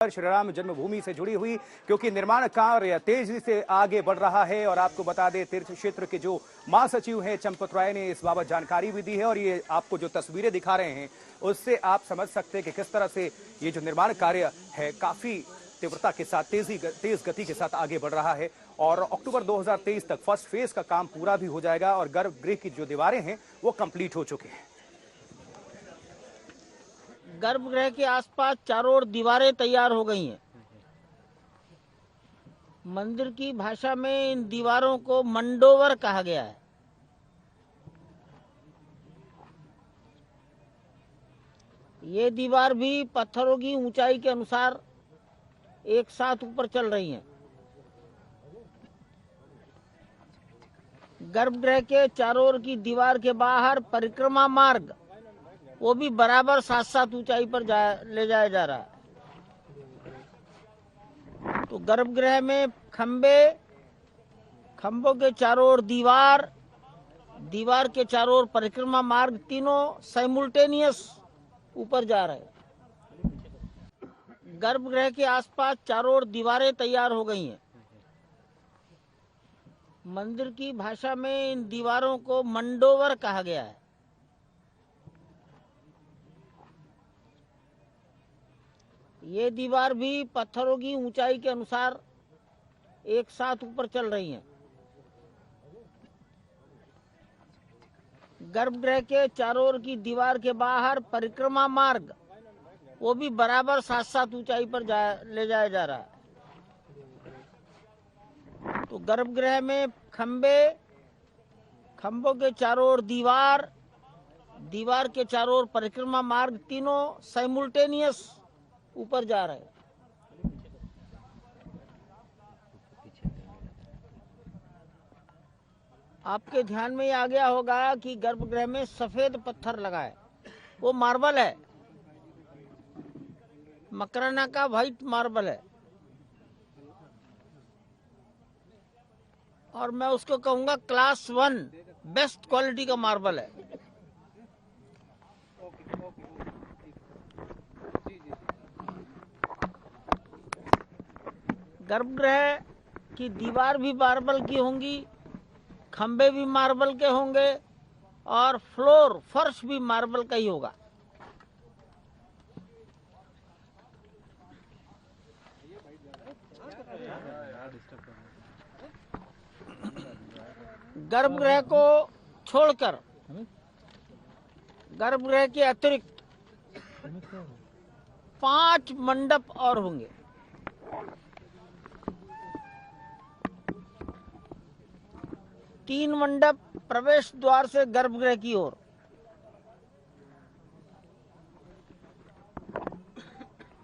श्री राम जन्मभूमि से जुड़ी हुई, क्योंकि निर्माण कार्य तेजी से आगे बढ़ रहा है। और आपको बता दें, तीर्थ क्षेत्र के जो महासचिव हैं चंपत राय ने इस बाबत जानकारी भी दी है। और ये आपको जो तस्वीरें दिखा रहे हैं उससे आप समझ सकते हैं कि किस तरह से ये जो निर्माण कार्य है काफी तीव्रता के साथ तेज गति के साथ आगे बढ़ रहा है। और अक्टूबर 2023 तक फर्स्ट फेज का काम पूरा भी हो जाएगा और गर्भगृह की जो दीवारें हैं वो कंप्लीट हो चुकी हैं। गर्भगृह के आसपास चारों ओर दीवारें तैयार हो गई हैं। मंदिर की भाषा में इन दीवारों को मंडोवर कहा गया है। ये दीवार भी पत्थरों की ऊंचाई के अनुसार एक साथ ऊपर चल रही हैं। गर्भगृह के चारों ओर की दीवार के बाहर परिक्रमा मार्ग वो भी बराबर साथ साथ ऊंचाई पर ले जाया जा रहा है। तो गर्भगृह में खंभों के चारों ओर दीवार के चारों ओर परिक्रमा मार्ग तीनों साइमुल्टेनियस ऊपर जा रहे हैं। गर्भगृह के आसपास चारों ओर दीवारें तैयार हो गई हैं। मंदिर की भाषा में इन दीवारों को मंडोवर कहा गया है। ये दीवार भी पत्थरों की ऊंचाई के अनुसार एक साथ ऊपर चल रही हैं। गर्भगृह के चारों ओर की दीवार के बाहर परिक्रमा मार्ग वो भी बराबर साथ साथ ऊंचाई पर ले जाया जा रहा है। तो गर्भगृह में खंभों के चारों ओर दीवार के चारों ओर परिक्रमा मार्ग तीनों साइमुल्टेनियस ऊपर जा रहे हैं। आपके ध्यान में ये आ गया होगा कि गर्भगृह में सफेद पत्थर लगा है, वो मार्बल है, मकराना का व्हाइट मार्बल है। और मैं उसको कहूंगा क्लास 1 बेस्ट क्वालिटी का मार्बल है। गर्भगृह की दीवार भी मार्बल की होंगी, खंबे भी मार्बल के होंगे और फर्श भी मार्बल का ही होगा। गर्भगृह को छोड़कर गर्भगृह के अतिरिक्त 5 मंडप और होंगे। तीन मंडप प्रवेश द्वार से गर्भगृह की ओर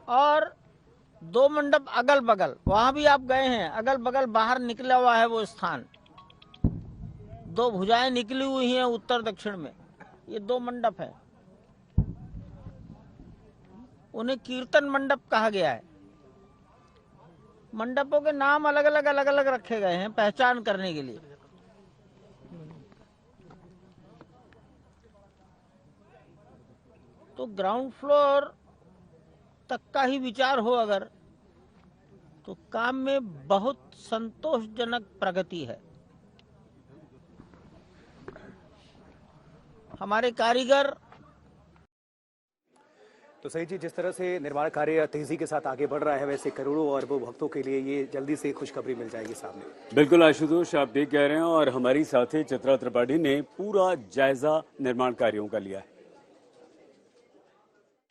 और 2 मंडप अगल बगल, वहां भी आप गए हैं, अगल बगल बाहर निकला हुआ है वो स्थान। 2 भुजाएं निकली हुई हैं उत्तर दक्षिण में, ये 2 मंडप है। उन्हें कीर्तन मंडप कहा गया है। मंडपों के नाम अलग अलग रखे गए हैं पहचान करने के लिए। तो ग्राउंड फ्लोर तक का ही विचार हो अगर, तो काम में बहुत संतोषजनक प्रगति है। हमारे कारीगर तो सही जी, जिस तरह से निर्माण कार्य तेजी के साथ आगे बढ़ रहा है, वैसे करोड़ों और वो भक्तों के लिए ये जल्दी से खुशखबरी मिल जाएगी सामने। बिल्कुल आशुतोष, आप देख कह रहे हैं और हमारी साथी चित्रा त्रिपाठी ने पूरा जायजा निर्माण कार्यों का लिया है।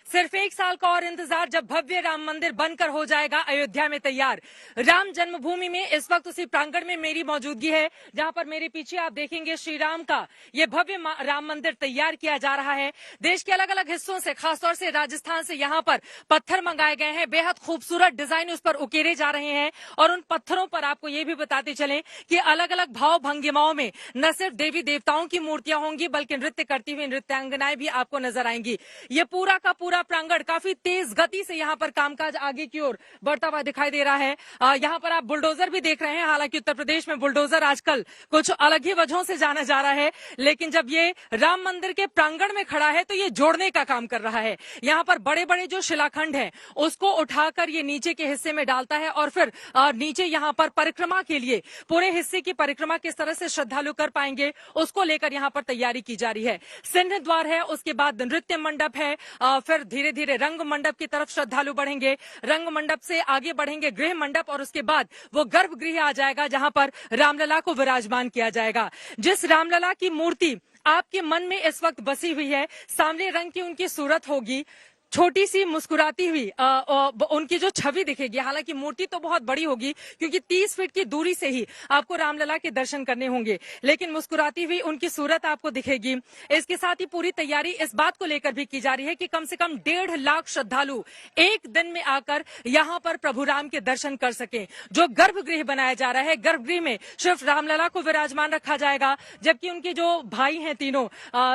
सिर्फ 1 साल का और इंतजार, जब भव्य राम मंदिर बनकर हो जाएगा अयोध्या में तैयार। राम जन्मभूमि में इस वक्त उसी प्रांगण में मेरी मौजूदगी है, जहां पर मेरे पीछे आप देखेंगे श्री राम का ये भव्य राम मंदिर तैयार किया जा रहा है। देश के अलग अलग हिस्सों से, खासतौर से राजस्थान से यहाँ पर पत्थर मंगाए गए हैं। बेहद खूबसूरत डिजाइन उस पर उकेरे जा रहे हैं। और उन पत्थरों पर आपको ये भी बताते चलें कि अलग अलग भाव भंगिमाओं में न सिर्फ देवी देवताओं की मूर्तियां होंगी, बल्कि नृत्य करती हुई नृत्यांगनाएं भी आपको नजर आएंगी। ये पूरा का पूरा प्रांगण काफी तेज गति से यहाँ पर कामकाज आगे की ओर बढ़ता हुआ दिखाई दे रहा है। यहाँ पर आप बुलडोजर भी देख रहे हैं। हालांकि उत्तर प्रदेश में बुलडोजर आजकल कुछ अलग ही वजहों से जाना जा रहा है, लेकिन जब ये राम मंदिर के प्रांगण में खड़ा है तो ये जोड़ने का काम कर रहा है। यहाँ पर बड़े बड़े जो शिलाखंड हैं उसको उठाकर ये नीचे के हिस्से में डालता है और फिर नीचे यहाँ पर परिक्रमा के लिए पूरे हिस्से की परिक्रमा किस तरह से श्रद्धालु कर पाएंगे उसको लेकर यहाँ पर तैयारी की जा रही है। सिंह द्वार है, उसके बाद नृत्य मंडप है, फिर धीरे धीरे रंग मंडप की तरफ श्रद्धालु बढ़ेंगे, रंग मंडप से आगे बढ़ेंगे गृह मंडप और उसके बाद वो गर्भगृह आ जाएगा जहां पर रामलला को विराजमान किया जाएगा। जिस रामलला की मूर्ति आपके मन में इस वक्त बसी हुई है, सांवले रंग की उनकी सूरत होगी, छोटी सी मुस्कुराती हुई उनकी जो छवि दिखेगी। हालांकि मूर्ति तो बहुत बड़ी होगी क्योंकि 30 फीट की दूरी से ही आपको रामलला के दर्शन करने होंगे, लेकिन मुस्कुराती हुई उनकी सूरत आपको दिखेगी। इसके साथ ही पूरी तैयारी इस बात को लेकर भी की जा रही है कि कम से कम 1.5 लाख श्रद्धालु एक दिन में आकर यहाँ पर प्रभु राम के दर्शन कर सकें। जो गर्भगृह बनाया जा रहा है, गर्भगृह में सिर्फ रामलला को विराजमान रखा जाएगा, जबकि उनके जो भाई हैं तीनों,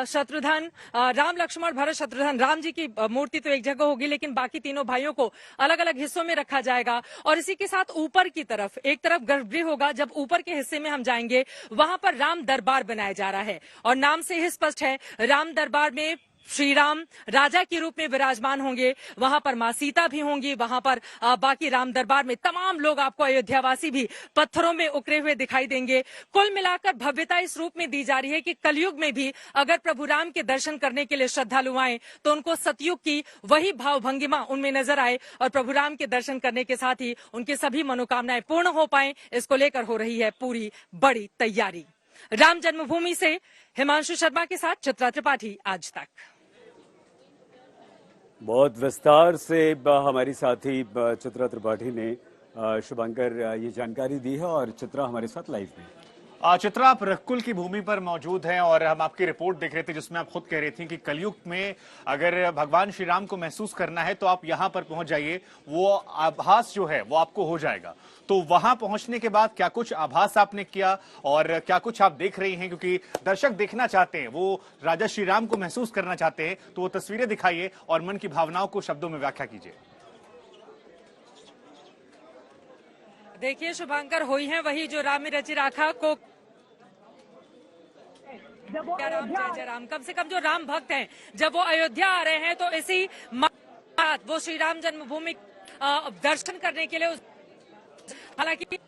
शत्रुघ्न, राम लक्ष्मण भरत शत्रुघ्न, राम जी की मूर्ति तो एक जगह होगी, लेकिन बाकी तीनों भाइयों को अलग अलग हिस्सों में रखा जाएगा। और इसी के साथ ऊपर की तरफ एक तरफ गर्भगृह होगा, जब ऊपर के हिस्से में हम जाएंगे वहां पर राम दरबार बनाया जा रहा है और नाम से ही स्पष्ट है, राम दरबार में श्री राम राजा के रूप में विराजमान होंगे, वहां पर मां सीता भी होंगी, वहां पर बाकी राम दरबार में तमाम लोग आपको अयोध्यावासी भी पत्थरों में उकरे हुए दिखाई देंगे। कुल मिलाकर भव्यता इस रूप में दी जा रही है कि कलयुग में भी अगर प्रभु राम के दर्शन करने के लिए श्रद्धालु आए तो उनको सतयुग की वही भाव भंगिमा उनमें नजर आए और प्रभु राम के दर्शन करने के साथ ही उनकी सभी मनोकामनाएं पूर्ण हो पाए। इसको लेकर हो रही है पूरी बड़ी तैयारी। राम जन्मभूमि से हिमांशु शर्मा के साथ चित्रा त्रिपाठी, आज तक। बहुत विस्तार से हमारी साथी चित्रा त्रिपाठी ने शुभंकर ये जानकारी दी है और चित्रा हमारे साथ लाइव में। चित्रा, आप रक्कुल की भूमि पर मौजूद हैं और हम आपकी रिपोर्ट देख रहे थे जिसमें आप खुद कह रही थी कि कलयुग में अगर भगवान श्री राम को महसूस करना है तो आप यहां पर पहुंच जाइए, वो आभास जो है वो आपको हो जाएगा। तो वहां पहुंचने के बाद क्या कुछ आभास आपने किया और क्या कुछ आप देख रही हैं, क्योंकि दर्शक देखना चाहते हैं, वो राजा श्री राम को महसूस करना चाहते हैं, तो वो तस्वीरें दिखाइए और मन की भावनाओं को शब्दों में व्याख्या कीजिए। देखिए शुभंकर, हुई है वही जो राम रचि राखा को राम जय जय राम। कम से कम जो राम भक्त हैं जब वो अयोध्या आ रहे हैं तो इसी वो श्री राम जन्मभूमि दर्शन करने के लिए, हालांकि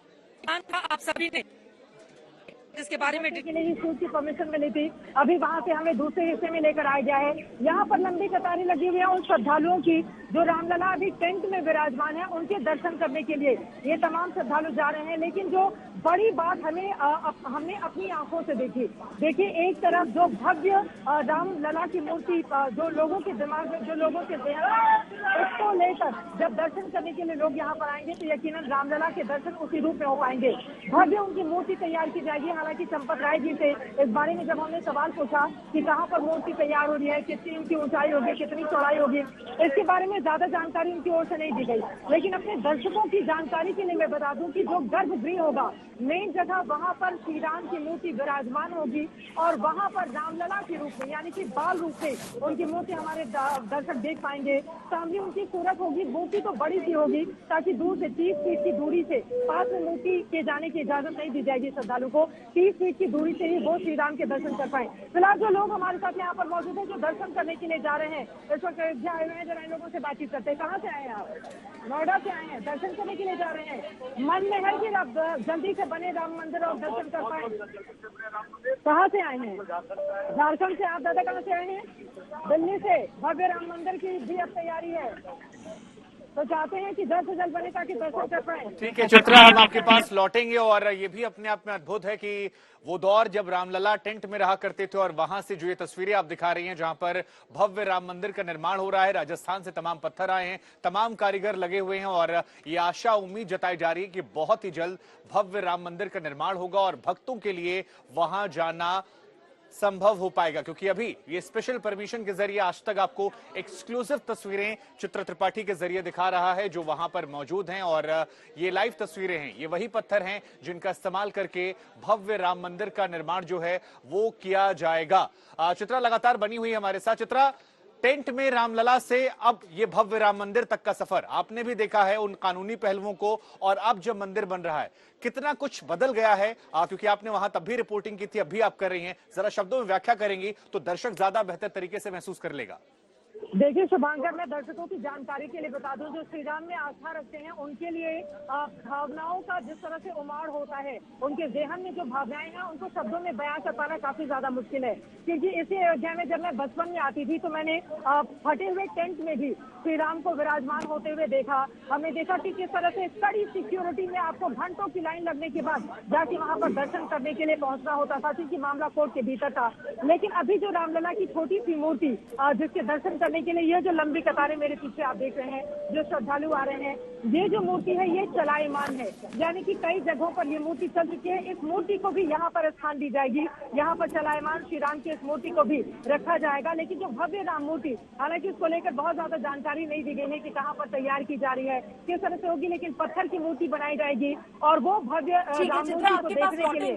आप सभी ने इसके बारे में के लिए स्कूल की परमिशन मिली थी, अभी वहाँ से हमें दूसरे हिस्से में लेकर आया गया है। यहाँ पर लंबी कतारें लगी हुई है उन श्रद्धालुओं की जो रामलला अभी टेंट में विराजमान है, उनके दर्शन करने के लिए ये तमाम श्रद्धालु जा रहे हैं। लेकिन जो बड़ी बात हमने अपनी आंखों से देखी, देखिए एक तरफ जो भव्य रामलला की मूर्ति जो लोगों के दिमाग में, जो लोगों के उसको लेकर जब दर्शन करने के लिए लोग यहाँ पर आएंगे तो यकीनन रामलला के दर्शन उसी रूप में हो पाएंगे। भव्य उनकी मूर्ति तैयार की जाएगी। हालांकि चंपत राय जी से इस बारे में जब हमने सवाल पूछा कि कहाँ पर मूर्ति तैयार हो रही है, कितनी उनकी ऊंचाई होगी, कितनी चौड़ाई होगी, इसके बारे में ज्यादा जानकारी उनकी ओर से नहीं दी गई। लेकिन अपने दर्शकों की जानकारी के लिए मैं बता दूं कि जो गर्भगृह होगा, मेन जगह वहाँ पर श्री राम की मूर्ति विराजमान होगी और वहाँ पर रामलला के रूप में यानी कि बाल रूप से उनकी मूर्ति हमारे दर्शक देख पाएंगे। सामने उनकी सूरत होगी, मूर्ति तो बड़ी सी होगी ताकि दूर से 30 फीट की दूरी से पास में मूर्ति के जाने की इजाजत नहीं दी जाएगी श्रद्धालु को। 30 फीट की दूरी से ही वो श्री राम के दर्शन कर पाए। फिलहाल जो लोग हमारे साथ यहाँ पर मौजूद हैं जो दर्शन करने के लिए जा रहे हैं, इस वक्त अयोध्या आए हुए हैं, जरा इन लोगों से बातचीत करते हैं। कहाँ से आए हैं आप? नोएडा से आए हैं, दर्शन करने के लिए जा रहे हैं। मन में है कि आप जल्दी से बने राम मंदिर और दर्शन कर पाए। कहाँ से आए हैं? झारखंड से। आप दादा कहाँ से आए हैं? दिल्ली से। भव्य राम मंदिर की भी अब तैयारी है, तो चाहते हैं कि जल्द से जल्द बने ताकि दर्शन कर पाए। ठीक है चित्रा, हम आपके पास लौटेंगे और ये भी अपने आप में अद्भुत है कि वो दौर जब रामलला टेंट में रहा करते थे और वहां से जो ये तस्वीरें आप दिखा रही हैं जहां पर भव्य राम मंदिर का निर्माण हो रहा है, राजस्थान से तमाम पत्थर आए हैं, तमाम कारीगर लगे हुए हैं और ये आशा उम्मीद जताई जा रही है कि बहुत ही जल्द भव्य राम मंदिर का निर्माण होगा और भक्तों के लिए वहां जाना संभव हो पाएगा। क्योंकि अभी ये स्पेशल परमिशन के जरिए आज तक आपको एक्सक्लूसिव तस्वीरें चित्रा त्रिपाठी के जरिए दिखा रहा है जो वहां पर मौजूद हैं और ये लाइव तस्वीरें हैं, ये वही पत्थर हैं जिनका इस्तेमाल करके भव्य राम मंदिर का निर्माण जो है वो किया जाएगा। चित्रा लगातार बनी हुई हमारे साथ। चित्रा, टेंट में रामलला से अब ये भव्य राम मंदिर तक का सफर आपने भी देखा है, उन कानूनी पहलुओं को, और अब जब मंदिर बन रहा है कितना कुछ बदल गया है, क्योंकि आपने वहां तब भी रिपोर्टिंग की थी, अब भी आप कर रही हैं, जरा शब्दों में व्याख्या करेंगी तो दर्शक ज्यादा बेहतर तरीके से महसूस कर लेगा। देखिए शुभांकर, मैं दर्शकों की जानकारी के लिए बता दूं, जो श्री राम में आस्था रखते हैं उनके लिए भावनाओं का जिस तरह से उमाड़ होता है, उनके जेहन में जो भावनाएं हैं उनको शब्दों में बयां कर पाना काफी ज्यादा मुश्किल है। क्योंकि इसी अयोध्या में जब मैं बचपन में आती थी तो मैंने फटे हुए टेंट में भी श्री राम को विराजमान होते हुए देखा। हमने देखा कि किस तरह से कड़ी सिक्योरिटी में आपको घंटों की लाइन लगने के बाद जाके वहां पर दर्शन करने के लिए पहुंचना होता था, क्योंकि मामला कोर्ट के भीतर था। लेकिन अभी जो रामलला की छोटी सी मूर्ति जिसके दर्शन करने के लिए, ये जो लंबी कतारें मेरे पीछे आप देख रहे हैं, जो श्रद्धालु आ रहे हैं, ये जो मूर्ति है ये चलायमान है, यानी कि कई जगहों पर ये मूर्ति चल चुकी है। इस मूर्ति को भी यहाँ पर स्थान दी जाएगी, यहाँ पर चलायमान श्री राम की इस मूर्ति को भी रखा जाएगा। लेकिन जो भव्य राम मूर्ति, हालांकि इसको लेकर बहुत ज्यादा जानकारी नहीं दी गई है कि कहाँ पर तैयार की जा रही है, किस तरह से होगी, लेकिन पत्थर की मूर्ति बनाई जाएगी और वो भव्य राम मूर्ति को देखने के लिए